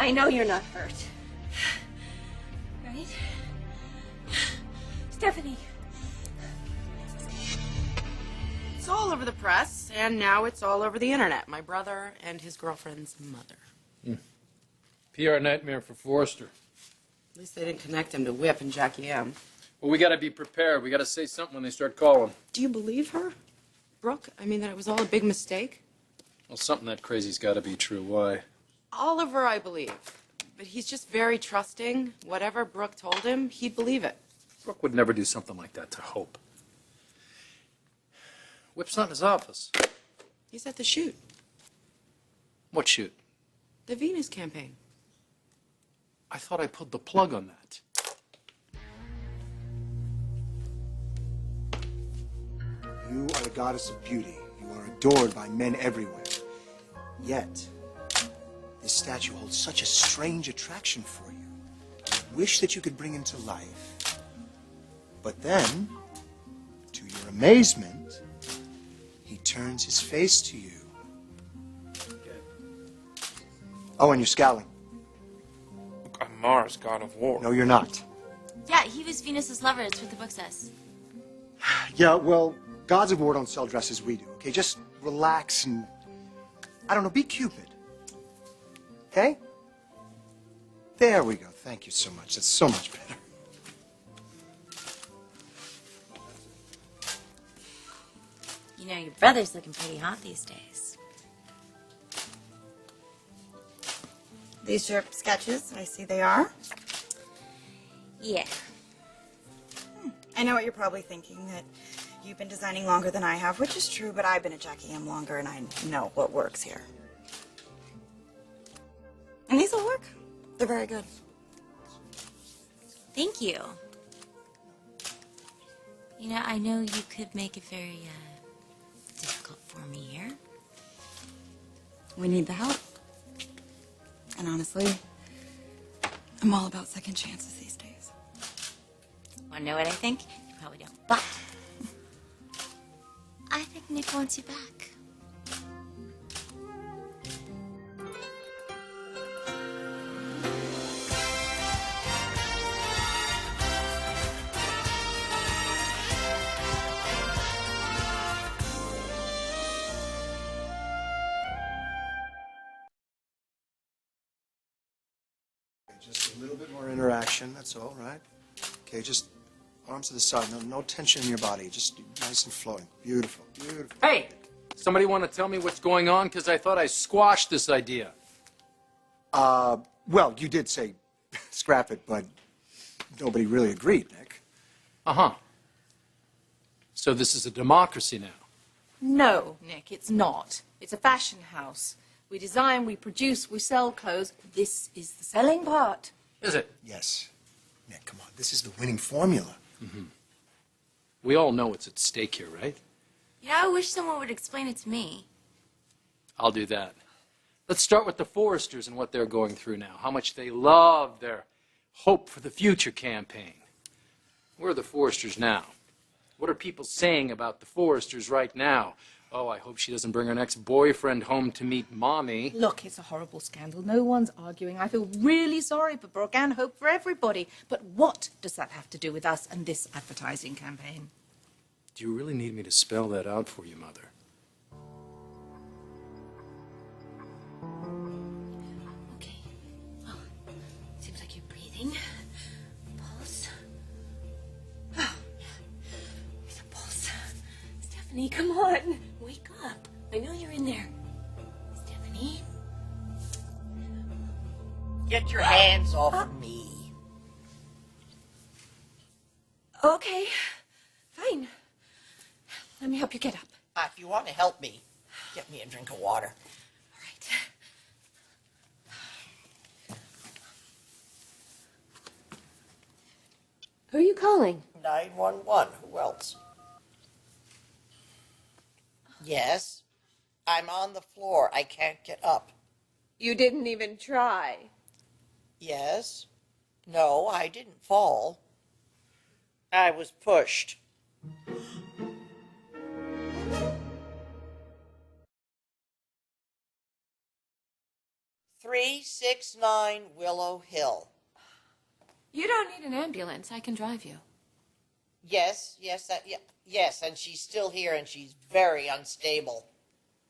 I know you're not hurt. Right? Stephanie. It's all over the press, and now it's all over the internet. My brother and his girlfriend's mother. PR nightmare for Forrester. At least they didn't connect him to Whip and Jackie M. Well, we gotta be prepared. We gotta say something when they start calling. Do you believe her, Brooke? I mean, that it was all a big mistake? Well, something that crazy's gotta be true. Why? Oliver, I believe. But he's just very trusting. Whatever Brooke told him, he'd believe it. Brooke would never do something like that to Hope. Whip's not in his office. He's at the shoot. What shoot? The Venus campaign. I thought I pulled the plug on that. You are the goddess of beauty. You are adored by men everywhere. Yet, this statue holds such a strange attraction for you. You wish that you could bring him to life. But then, to your amazement, he turns his face to you. Oh, and you're scowling. Look, I'm Mars, god of war. No, you're not. Yeah, he was Venus's lover. It's what the book says. Yeah, well, gods of war don't sell dresses we do, okay? Just relax and, I don't know, be Cupid. Okay? There we go. Thank you so much. That's so much better. You know, your brother's looking pretty hot these days. These are sketches. I see they are. Yeah. I know what you're probably thinking, that you've been designing longer than I have, which is true, but I've been at Jackie M longer, and I know what works here. And these will work. They're very good. Thank you. You know, I know you could make it very, difficult for me here. We need the help. And honestly, I'm all about second chances these days. Want to know what I think? You probably don't. But I think Nick wants you back. Just a little bit more interaction, that's all, right? Okay, just arms to the side. No tension in your body. Just nice and flowing. Beautiful, beautiful. Hey! Somebody want to tell me what's going on? Because I thought I squashed this idea. Well, you did say scrap it, but nobody really agreed, Nick. Uh-huh. So this is a democracy now. No, Nick, it's not. It's a fashion house. We design, we produce, we sell clothes. This is the selling part. Is it? Yes. Nick, come on. This is the winning formula. Mm-hmm. We all know what's at stake here, right? You know, I wish someone would explain it to me. I'll do that. Let's start with the Forresters and what they're going through now. How much they love their Hope for the Future campaign. Where are the Forresters now? What are people saying about the Forresters right now? Oh, I hope she doesn't bring her next boyfriend home to meet Mommy. Look, it's a horrible scandal. No one's arguing. I feel really sorry for Brooke and hope for everybody. But what does that have to do with us and this advertising campaign? Do you really need me to spell that out for you, Mother? Okay. Oh, seems like you're breathing. Pulse. Oh, yeah. There's a pulse. Stephanie, come on. Wake up. I know you're in there. Stephanie? Get your hands off of me. Okay. Fine. Let me help you get up. If you want to help me, get me a drink of water. All right. Who are you calling? 911. Who else? Yes. I'm on the floor. I can't get up. You didn't even try. Yes. No, I didn't fall. I was pushed. 369 Willow Hill. You don't need an ambulance. I can drive you. Yes, and she's still here, and she's very unstable.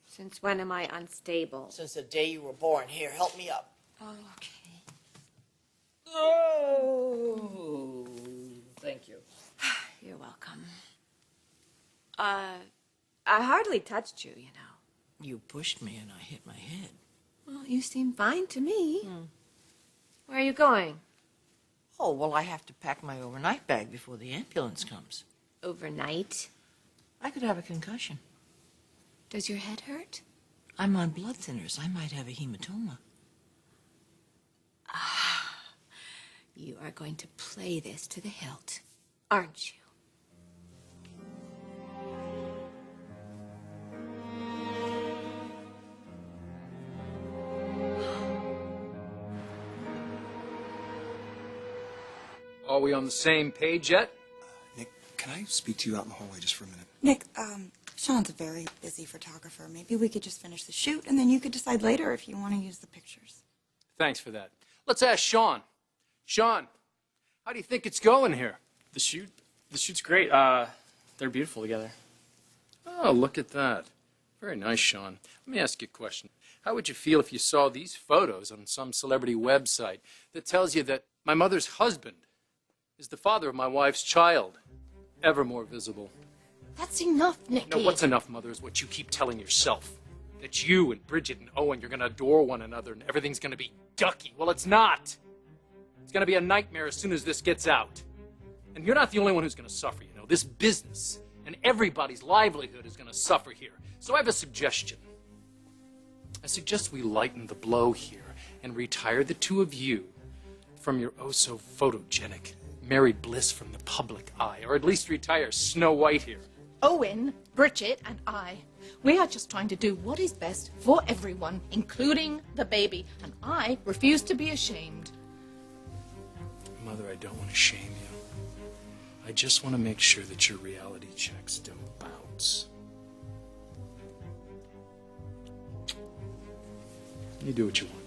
Since when am I unstable? Since the day you were born. Here, help me up. Oh, okay. Oh, thank you. You're welcome. I hardly touched you, you know. You pushed me, and I hit my head. Well, you seem fine to me. Where are you going? Oh, well, I have to pack my overnight bag before the ambulance comes. Overnight? I could have a concussion. Does your head hurt? I'm on blood thinners. I might have a hematoma. You are going to play this to the hilt, aren't you? Are we on the same page yet? Nick, can I speak to you out in the hallway just for a minute? Nick, Sean's a very busy photographer. Maybe we could just finish the shoot, and then you could decide later if you want to use the pictures. Thanks for that. Let's ask Sean. Sean, how do you think it's going here? The shoot's great. They're beautiful together. Oh, look at that. Very nice, Sean. Let me ask you a question. How would you feel if you saw these photos on some celebrity website that tells you that my mother's husband is the father of my wife's child? Ever more visible. That's enough, Nicky. No, what's enough, Mother, is what you keep telling yourself. That you and Bridget and Owen, you're going to adore one another and everything's going to be ducky. Well, it's not. It's going to be a nightmare as soon as this gets out. And you're not the only one who's going to suffer, you know. This business and everybody's livelihood is going to suffer here. So I have a suggestion. I suggest we lighten the blow here and retire the two of you from your oh-so-photogenic married bliss from the public eye, or at least retire Snow White here. Owen, Bridget, and I, we are just trying to do what is best for everyone, including the baby, and I refuse to be ashamed. Mother, I don't want to shame you. I just want to make sure that your reality checks don't bounce. You do what you want.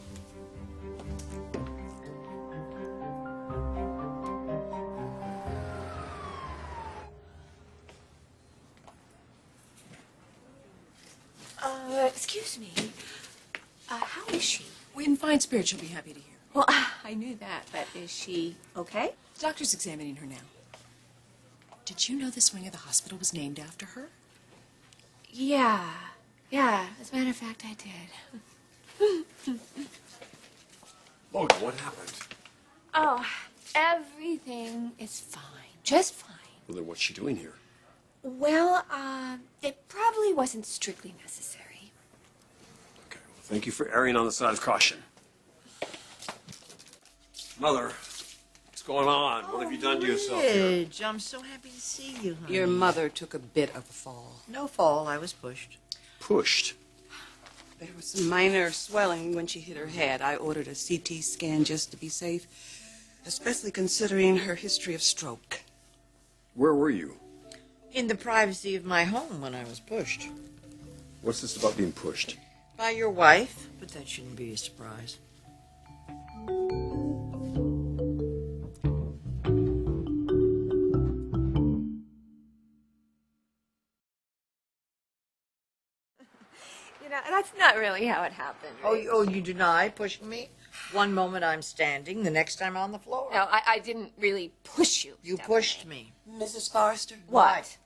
Excuse me. How is she? We're in fine spirits. She'll be happy to hear. Well, I knew that, but is she okay? The doctor's examining her now. Did you know this wing of the hospital was named after her? Yeah. As a matter of fact, I did. Logan, what happened? Oh, everything is fine. Just fine. Well, then what's she doing here? Well, it probably wasn't strictly necessary. Okay, well, thank you for erring on the side of caution. Mother, what's going on? What have you done to yourself here? Bridge, I'm so happy to see you, honey. Your mother took a bit of a fall. No fall, I was pushed. Pushed. There was some minor swelling when she hit her head. I ordered a CT scan just to be safe, especially considering her history of stroke. Where were you? In the privacy of my home when I was pushed. What's this about being pushed? By your wife, but that shouldn't be a surprise. You know, that's not really how it happened. Right? Oh, you deny pushing me? One moment I'm standing, the next I'm on the floor. No, I didn't really push you. You Stephanie. pushed me. Mrs. Forrester? What?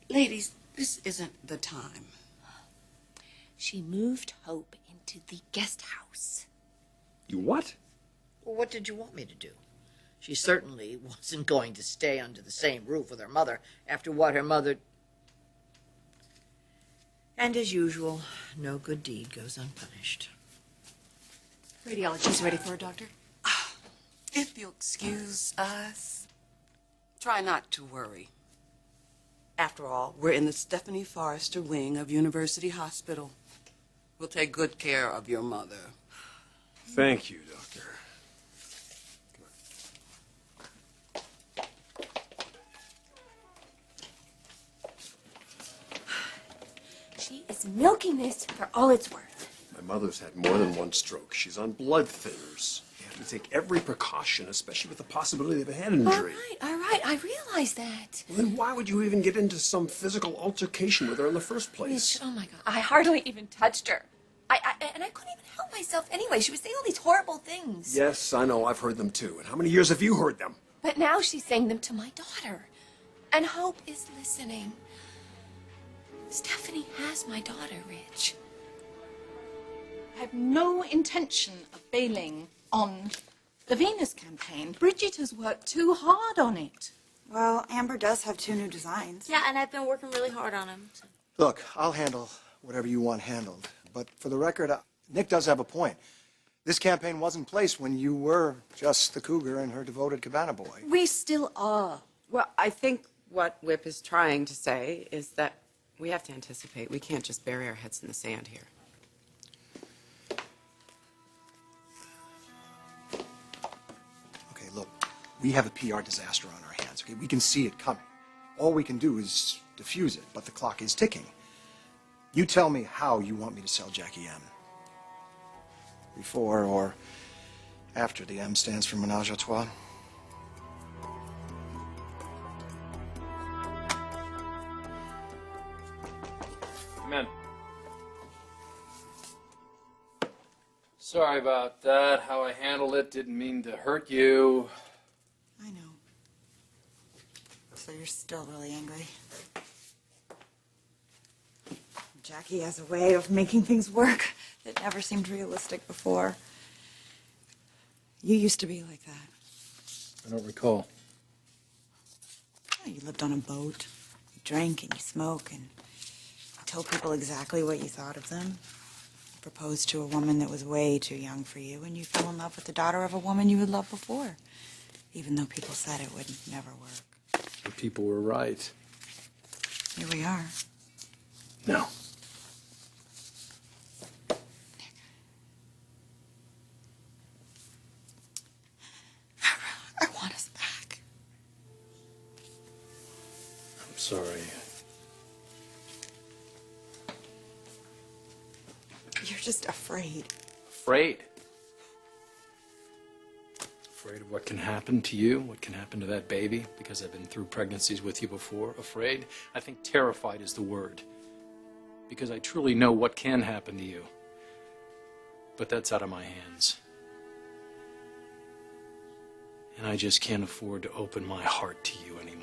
Ladies, this isn't the time. She moved Hope into the guest house. You what? Well, what did you want me to do? She certainly wasn't going to stay under the same roof with her mother after what her mother... And as usual, no good deed goes unpunished. Radiology's ready for her, Doctor. If you'll excuse us, try not to worry. After all, we're in the Stephanie Forrester wing of University Hospital. We'll take good care of your mother. Thank you, Doctor. She is milking this for all it's worth. My mother's had more than one stroke. She's on blood thinners. You have to take every precaution, especially with the possibility of a head injury. All right, I realize that. Well, then why would you even get into some physical altercation with her in the first place? Rich, oh my God, I hardly even touched her. And I couldn't even help myself anyway. She was saying all these horrible things. Yes, I know. I've heard them too. And how many years have you heard them? But now she's saying them to my daughter. And Hope is listening. Stephanie has my daughter, Rich. I have no intention of bailing on the Venus campaign. Bridget has worked too hard on it. Well, Amber does have 2 new designs. Yeah, and I've been working really hard on them. So. Look, I'll handle whatever you want handled. But for the record, Nick does have a point. This campaign was in place when you were just the cougar and her devoted cabana boy. We still are. Well, I think what Whip is trying to say is that we have to anticipate. We can't just bury our heads in the sand here. Okay, look, we have a PR disaster on our hands, okay? We can see it coming. All we can do is defuse it, but the clock is ticking. You tell me how you want me to sell Jackie M. Before or after the M stands for Ménage à Trois? Come in. Sorry about that. How I handled it didn't mean to hurt you. I know. So you're still really angry. Jackie has a way of making things work that never seemed realistic before. You used to be like that. I don't recall. Oh, you lived on a boat. You drank and you smoked and you told people exactly what you thought of them. You proposed to a woman that was way too young for you, and you fell in love with the daughter of a woman you had loved before, even though people said it would never work. The people were right. Here we are. No. I want us back. I'm sorry. You're just afraid. Afraid? Afraid of what can happen to you, what can happen to that baby, because I've been through pregnancies with you before. Afraid? I think terrified is the word. Because I truly know what can happen to you. But that's out of my hands. And I just can't afford to open my heart to you anymore.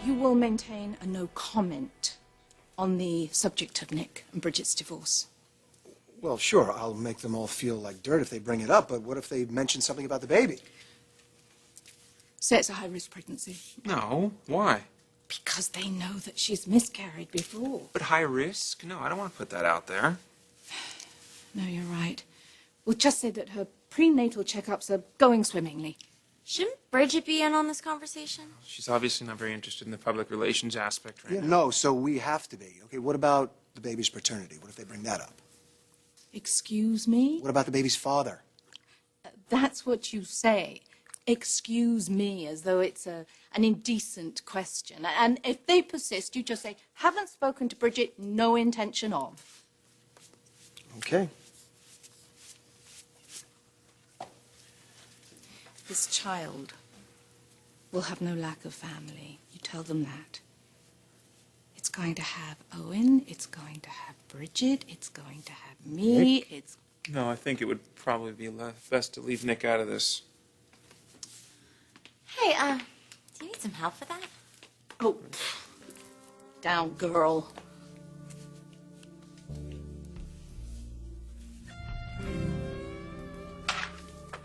You will maintain a no comment on the subject of Nick and Bridget's divorce. Well, sure, I'll make them all feel like dirt if they bring it up, but what if they mention something about the baby? Say it's a high-risk pregnancy. No. Why? Because they know that she's miscarried before. But high risk? No, I don't want to put that out there. No, you're right. We'll just say that her prenatal checkups are going swimmingly. Shouldn't Bridget be in on this conversation? She's obviously not very interested in the public relations aspect right Yeah, now. no, so we have to be. Okay, what about the baby's paternity? What if they bring that up? Excuse me? What about the baby's father? That's what you say. Excuse me, as though it's an indecent question. And if they persist, you just say, haven't spoken to Bridget, no intention of. Okay. This child will have no lack of family. You tell them that. It's going to have Owen, it's going to have Bridget, it's going to have me, it's... No, I think it would probably be best to leave Nick out of this. Hey, do you need some help with that? Oh, down, girl.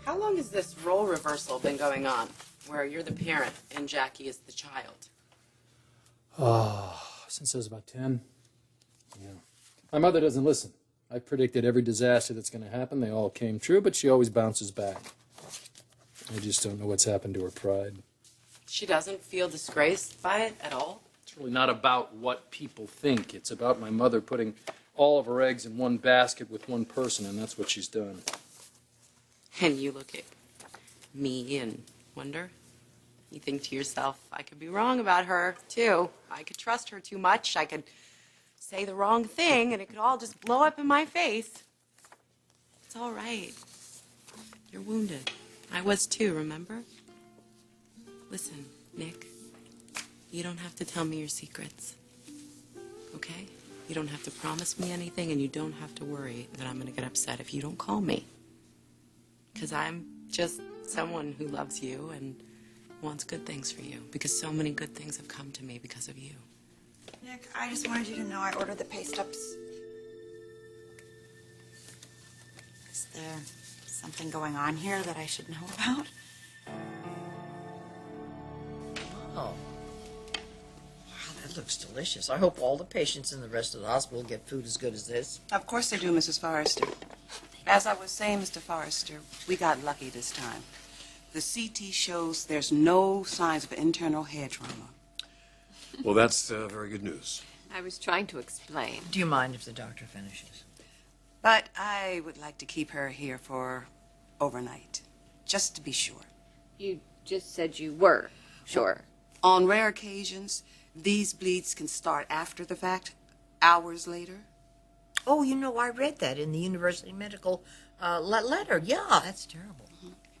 How long has this role reversal been going on, where you're the parent and Jackie is the child? Oh, since I was about 10. Yeah. My mother doesn't listen. I predicted every disaster that's going to happen. They all came true, but she always bounces back. I just don't know what's happened to her pride. She doesn't feel disgraced by it at all? It's really not about what people think. It's about my mother putting all of her eggs in one basket with one person, and that's what she's done. And you look at me and wonder? You think to yourself, I could be wrong about her, too. I could trust her too much. I could say the wrong thing, and it could all just blow up in my face. It's all right. You're wounded. I was too, remember? Listen, Nick, you don't have to tell me your secrets, okay? You don't have to promise me anything, and you don't have to worry that I'm going to get upset if you don't call me. Because I'm just someone who loves you and wants good things for you, because so many good things have come to me because of you. Nick, I just wanted you to know I ordered the pay stubs. Is there something going on here that I should know about? Oh. Wow, that looks delicious. I hope all the patients in the rest of the hospital get food as good as this. Of course they do, Mrs. Forrester. As I was saying, Mr. Forrester, we got lucky this time. The CT shows there's no signs of internal head trauma. Well, that's very good news. I was trying to explain. Do you mind if the doctor finishes? But I would like to keep her here for overnight, just to be sure. You just said you were sure. On rare occasions, these bleeds can start after the fact, hours later. Oh, you know, I read that in the university medical letter. Yeah, that's terrible.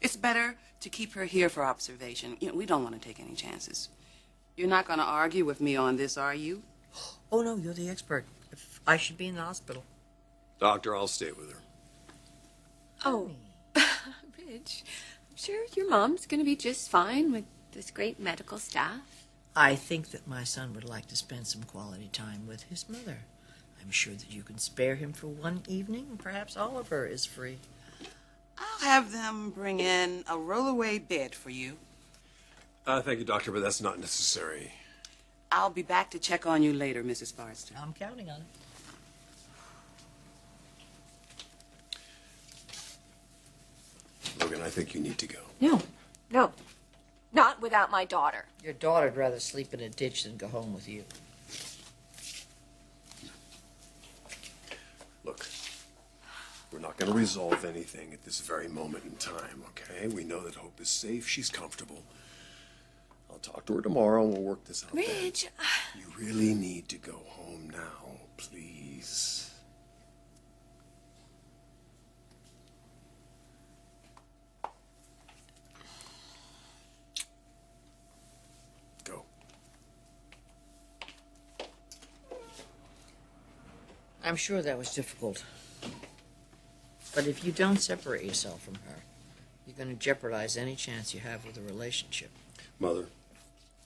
It's better to keep her here for observation. You know, we don't want to take any chances. You're not going to argue with me on this, are you? Oh, no, you're the expert. If I should be in the hospital. Doctor, I'll stay with her. Oh, Ridge, I'm sure your mom's going to be just fine with this great medical staff. I think that my son would like to spend some quality time with his mother. I'm sure that you can spare him for one evening, and perhaps Oliver is free. I'll have them bring in a roll-away bed for you. Thank you, Doctor, but that's not necessary. I'll be back to check on you later, Mrs. Forrester. I'm counting on it. Logan, I think you need to go. No, not without my daughter. Your daughter'd rather sleep in a ditch than go home with you. Look, we're not going to resolve anything at this very moment in time, okay? We know that Hope is safe. She's comfortable. I'll talk to her tomorrow and we'll work this out then. Ridge, You really need to go home now, please. Go. I'm sure that was difficult. But if you don't separate yourself from her, you're going to jeopardize any chance you have with a relationship. Mother,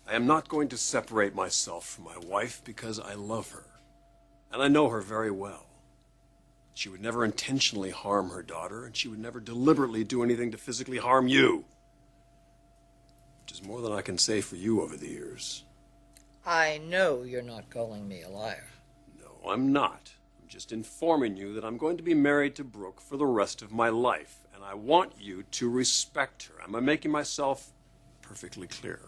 I am not going to separate myself from my wife because I love her. And I know her very well. She would never intentionally harm her daughter, and she would never deliberately do anything to physically harm you. Which is more than I can say for you over the years. I know you're not calling me a liar. No, I'm not. I'm just informing you that I'm going to be married to Brooke for the rest of my life, and I want you to respect her. Am I making myself perfectly clear?